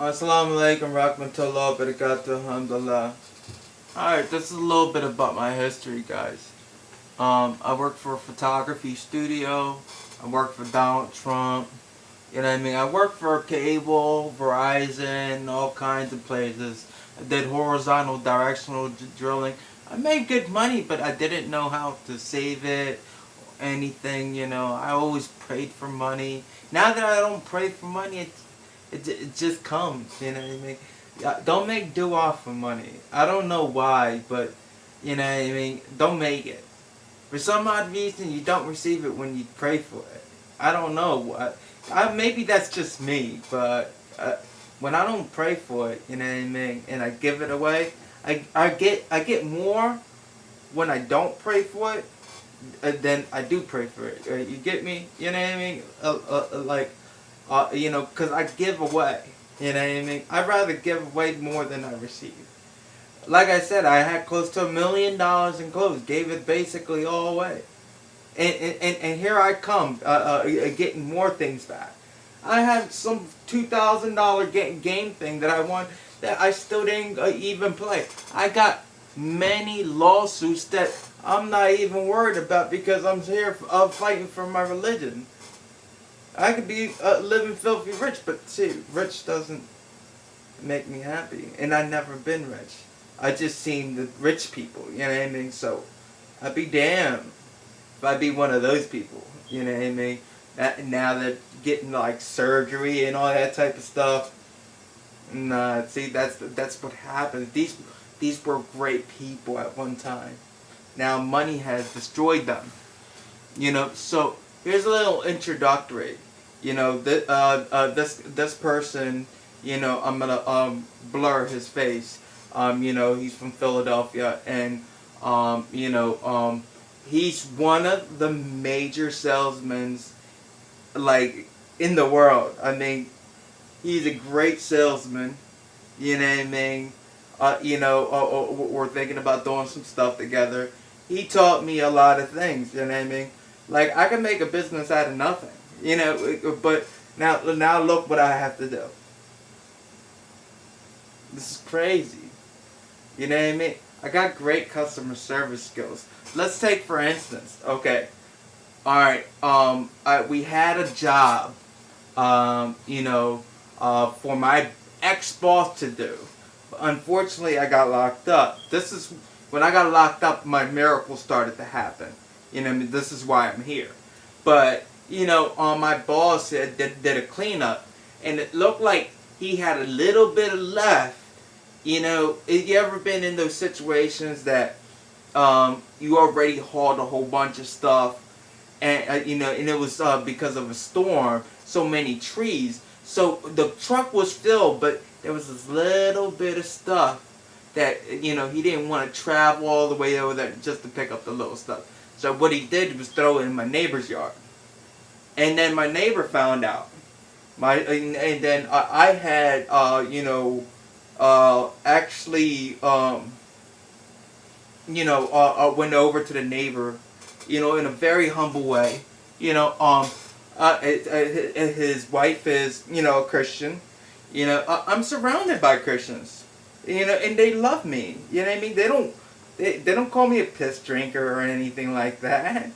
Assalamu alaikum rahmatullah barakatuh alhamdulillah. Alright, this is a little bit about my history, guys. I work for a photography studio. I work for Donald Trump. You know what I mean? I work for cable, Verizon, all kinds of places. I did horizontal directional drilling. I made good money, but I didn't know how to save it, anything, you know. I always prayed for money. Now that I don't pray for money, it just comes, you know what I mean? Don't make dua for money. I don't know why, but, you know what I mean? Don't make it. For some odd reason, you don't receive it when you pray for it. I don't know. Maybe that's just me, but when I don't pray for it, you know what I mean, and I give it away, I get more when I don't pray for it than I do pray for it. You get me? You know what I mean? You know, because I give away. You know what I mean? I'd rather give away more than I receive. Like I said, I had close to $1 million in clothes. Gave it basically all away. And here I come, getting more things back. I had some $2,000 game thing that I won that I still didn't even play. I got many lawsuits that I'm not even worried about because I'm here fighting for my religion. I could be living filthy rich, but see, rich doesn't make me happy. And I've never been rich. I just seen the rich people, you know what I mean? So, I'd be damned if I'd be one of those people, you know what I mean? Now they're getting like surgery and all that type of stuff. Nah, see, that's what happens. These were great people at one time. Now money has destroyed them. You know, so here's a little introductory. You know, this person, you know, I'm gonna blur his face. You know, he's from Philadelphia, and you know, he's one of the major salesmen, like, in the world. I mean, he's a great salesman. You know what I mean? You know, we're thinking about doing some stuff together. He taught me a lot of things. You know what I mean? Like, I can make a business out of nothing. You know, but now look what I have to do. This is crazy. You know what I mean? I got great customer service skills. Let's take for instance. Okay. All right. We had a job. You know, for my ex-boss to do. Unfortunately, I got locked up. This is when I got locked up. My miracle started to happen. You know, I mean, this is why I'm here. But you know, my boss did a cleanup, and it looked like he had a little bit of left. You know, have you ever been in those situations that you already hauled a whole bunch of stuff, and you know, and it was because of a storm, so many trees. So the truck was filled, but there was this little bit of stuff that, you know, he didn't want to travel all the way over there just to pick up the little stuff. So what he did was throw it in my neighbor's yard, and then my neighbor found out. And then I had you know, actually you know, went over to the neighbor, you know, in a very humble way. You know, his wife is, you know, a Christian. You know, I'm surrounded by Christians. You know, and they love me. You know what I mean? They don't call me a piss drinker or anything like that.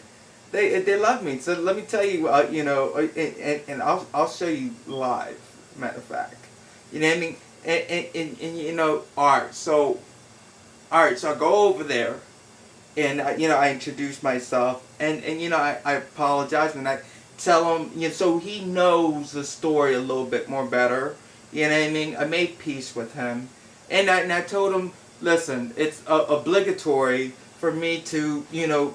They love me. So let me tell you, you know, and I'll show you live. Matter of fact, you know what I mean? And you know, all right, so I go over there, and you know, I introduce myself, and you know, I apologize, and I tell him, you know, so he knows the story a little bit more better. You know what I mean? I made peace with him, and I told him, listen, it's obligatory for me to, you know,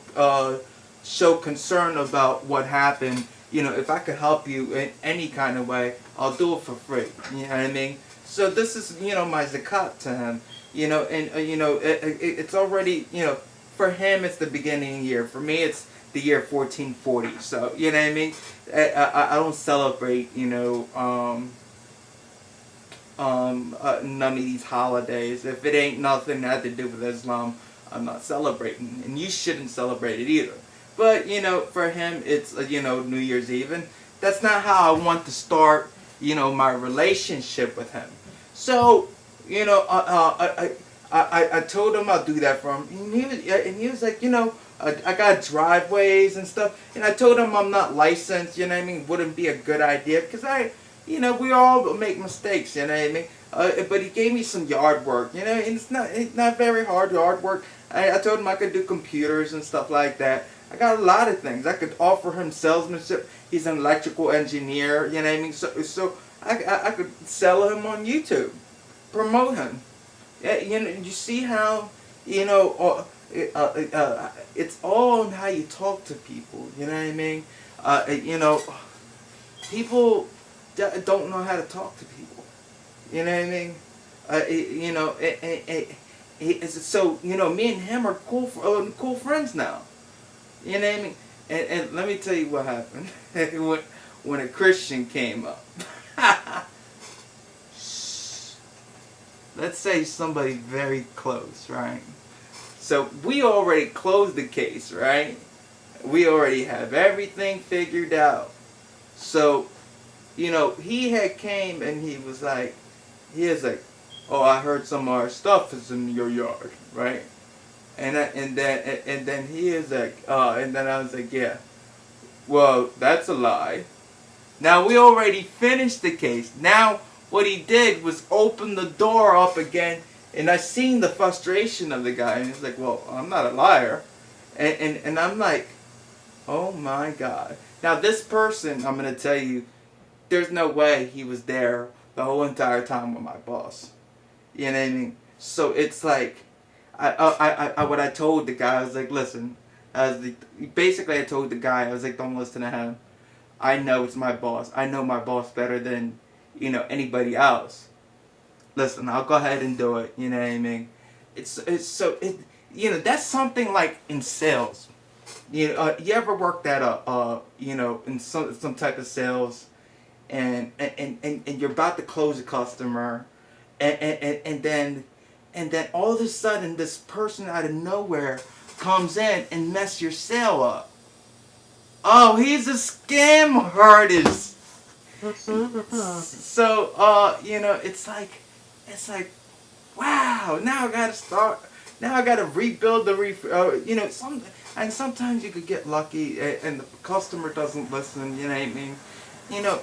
show concern about what happened. You know, if I could help you in any kind of way, I'll do it for free. You know what I mean? So this is, you know, my zakat to him. You know, and you know, it's already, you know, for him it's the beginning of the year. For me, it's the year 1440. So you know what I mean? I don't celebrate, you know, none of these holidays. If it ain't nothing that had to do with Islam, I'm not celebrating, and you shouldn't celebrate it either. But you know, for him, it's you know, New Year's Eve, and that's not how I want to start, you know, my relationship with him. So, you know, I told him I'll do that for him. And he was like, you know, I got driveways and stuff. And I told him I'm not licensed, you know what I mean? Wouldn't be a good idea. Because you know, we all make mistakes, you know what I mean? But he gave me some yard work, you know, and it's not very hard yard work. I told him I could do computers and stuff like that. I got a lot of things. I could offer him salesmanship. He's an electrical engineer, you know what I mean? So I could sell him on YouTube, promote him. Yeah, you know, you see how, you know, it's all on how you talk to people, you know what I mean? You know, people don't know how to talk to people, you know what I mean? You know, so, you know, me and him are cool friends now. You know what I mean? And let me tell you what happened when a Christian came up. Let's say somebody very close, right? So we already closed the case, right? We already have everything figured out. So, you know, he had came and he was like, oh, I heard some of our stuff is in your yard, right? And then he is like, and then I was like, yeah, well, that's a lie. Now we already finished the case. Now what he did was open the door up again, and I seen the frustration of the guy, and he's like, well, I'm not a liar, and I'm like, oh my God. Now this person, I'm gonna tell you, there's no way he was there the whole entire time with my boss. You know what I mean? So it's like, what I told the guy, I was like, listen, basically I told the guy, I was like, don't listen to him. I know it's my boss. I know my boss better than, you know, anybody else. Listen, I'll go ahead and do it. You know what I mean? It's so it. You know, that's something like in sales. You ever worked at you know, in some type of sales, and you're about to close a customer, and then all of a sudden this person out of nowhere comes in and mess your sale up. Oh, he's a scam artist. So, you know, it's like, wow. Now I gotta start. Now I gotta rebuild you know, and sometimes you could get lucky, and the customer doesn't listen. You know what I mean? You know,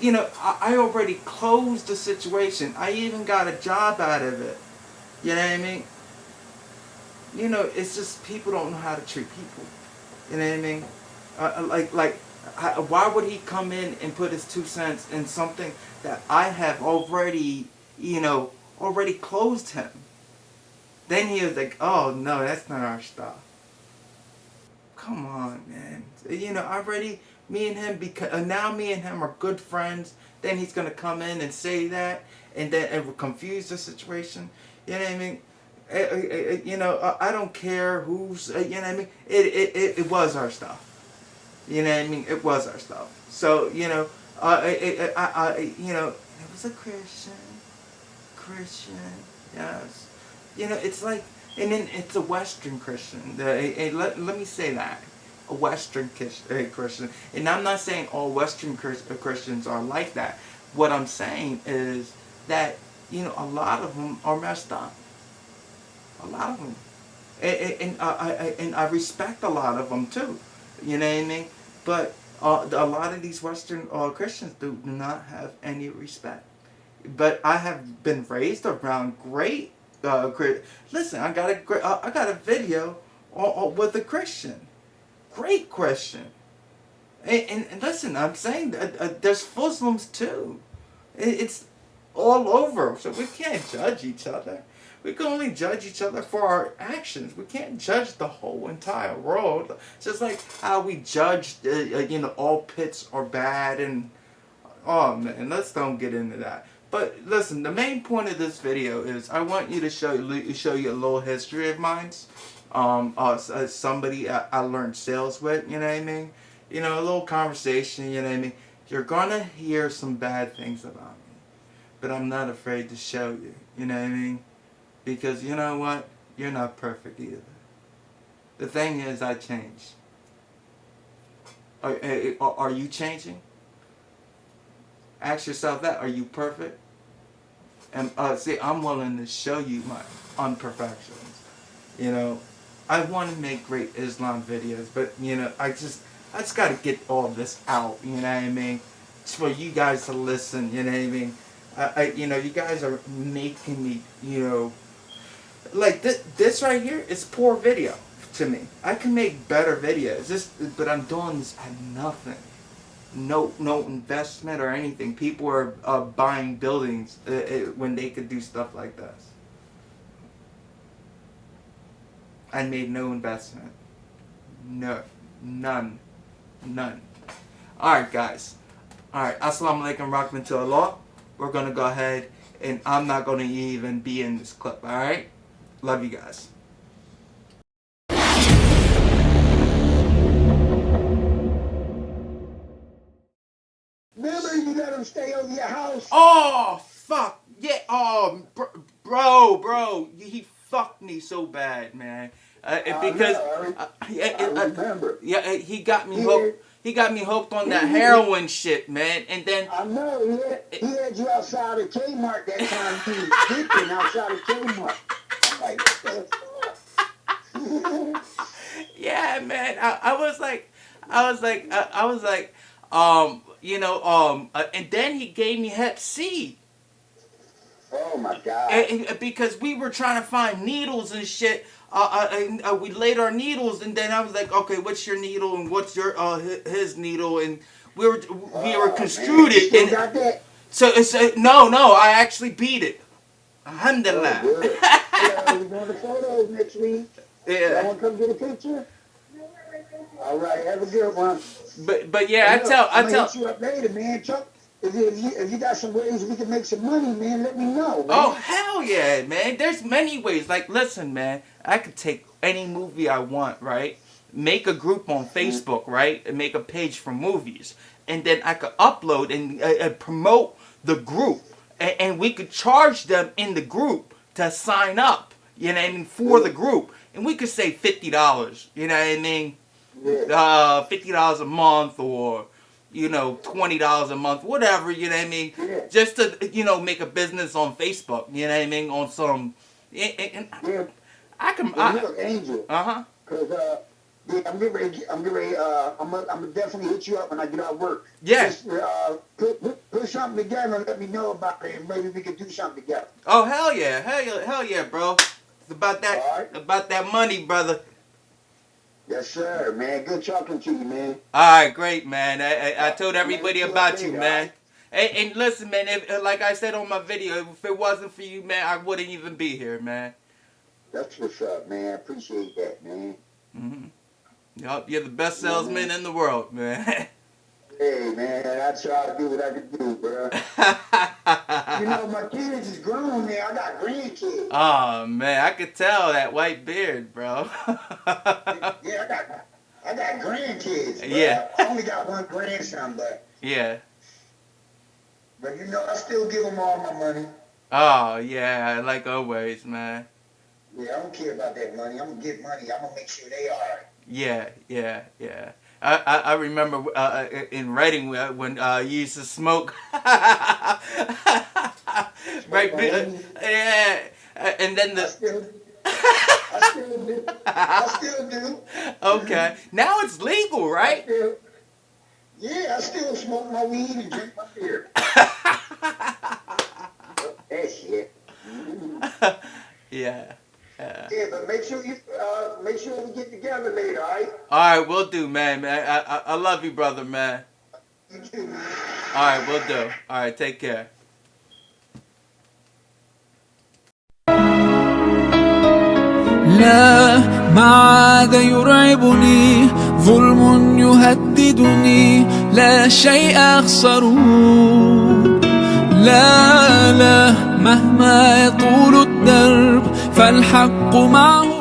you know, I already closed the situation. I even got a job out of it. You know what I mean? You know, it's just people don't know how to treat people. You know what I mean? Like, why would he come in and put his 2 cents in something that I have already, you know, already closed him? Then he was like, oh no, that's not our stuff. Come on, man. You know, already me and him, because now me and him are good friends. Then he's gonna come in and say that, and then it will confuse the situation. You know what I mean? You know, I don't care who's. You know what I mean? It was our stuff. You know what I mean? It was our stuff. So you know, you know, it was a Christian, yes. You know, it's like, and then it's a Western Christian. Let me say that. A Western Christian. And I'm not saying all Western Christians are like that. What I'm saying is that, you know, a lot of them are messed up. A lot of them. And I respect a lot of them too. You know what I mean? But a lot of these Western Christians do not have any respect. But I have been raised around great. Listen, I got a video with a Christian, great Christian, and listen, I'm saying that there's Muslims too. It's all over, so we can't judge each other. We can only judge each other for our actions. We can't judge the whole entire world. It's just like how we judge, you know, all pits are bad and, oh man, let's don't get into that. But listen, the main point of this video is I want you to show you a little history of mine. Somebody I learned sales with, you know what I mean? You know, a little conversation, you know what I mean? You're gonna hear some bad things about me, but I'm not afraid to show you, you know what I mean? Because you know what? You're not perfect either. The thing is, I changed. Are you changing? Ask yourself that. Are you perfect? And see, I'm willing to show you my imperfections. You know, I want to make great Islam videos, but you know, I just got to get all this out. You know what I mean? It's for you guys to listen. You know what I mean? You know, you guys are making me, you know, like this right here is poor video to me. I can make better videos, but I'm doing this at nothing. No investment or anything. People are buying buildings when they could do stuff like this. I made no investment. No. None. Alright, guys. Alright, Assalamu alaikum rahmatullah. We're going to go ahead, and I'm not going to even be in this clip, alright? Love you guys. Remember, you let him stay over your house? Oh, fuck. Yeah, bro. He fucked me so bad, man. Because I remember. Yeah, he got me hooked. He got me hooked on that heroin shit, man. And then I know he had you outside of Kmart that time. He was dipping outside of Kmart. I'm like, what the fuck? Yeah, man. I was like, you know, and then he gave me Hep C. Oh my God. Because we were trying to find needles and shit. We laid our needles, and then I was like, okay, what's your needle and what's your his needle, and we were construed it. You still got that? So it's no, I actually beat it. Alhamdulillah. Oh, good. Yeah, we're going to photos next week. Yeah. You want to come get a picture? All right, have a good one. But yeah, Hey, look, I I'm tell. gonna hit you up later, man. Chuck, if you got some ways we can make some money, man, let me know, man. Oh, hell yeah, man. There's many ways. Like, listen, man. I could take any movie I want, right? Make a group on Facebook, right? And make a page for movies. And then I could upload and promote the group. And we could charge them in the group to sign up, you know what I mean, for the group. And we could say $50, you know what I mean? $50 a month, or you know, $20 a month, whatever, you know what I mean? Yeah. Just to, you know, make a business on Facebook, you know what I mean? On some, Yeah. I can, Look, Angel. uh-huh. Cause yeah, I'm getting ready. I'm gonna definitely hit you up when I get out work. Yeah. Just, put something together and let me know about it, and maybe we could do something together. Oh, hell yeah, bro. It's about that, All right. about that money, brother. Yes, sir, man. Good talking to you, man. All right, great, man. I told everybody Man, about you, all man. right. And listen, man, if, like I said on my video, if it wasn't for you, man, I wouldn't even be here, man. That's what's up, man. I appreciate that, man. Mm-hmm. Yup, you're the best salesman in the world, man. Hey, man, I try to do what I can do, bro. You know, my kids is grown now. I got grandkids. Oh, man, I could tell that white beard, bro. Yeah, I got grandkids, bro. Yeah. I only got one grandson, but Yeah. you know, I still give them all my money. Oh, yeah, like always, man. Yeah, I don't care about that money. I'm gonna get money. I'm gonna make sure they all right. Yeah. I remember in Reading when you used to smoke. Right, yeah. And then I still do. Okay. Now it's legal, right? I still smoke my weed and drink my beer. That shit. Yeah. Yeah, but make sure we get together later, all right? All right, we'll do, man. I love you, brother, man. You too. All right, we'll do. All right, take care. لا ما عاد يرعبني ظلم يهددني لا شيء أخسره لا مهما يطول الدرب فالحق معه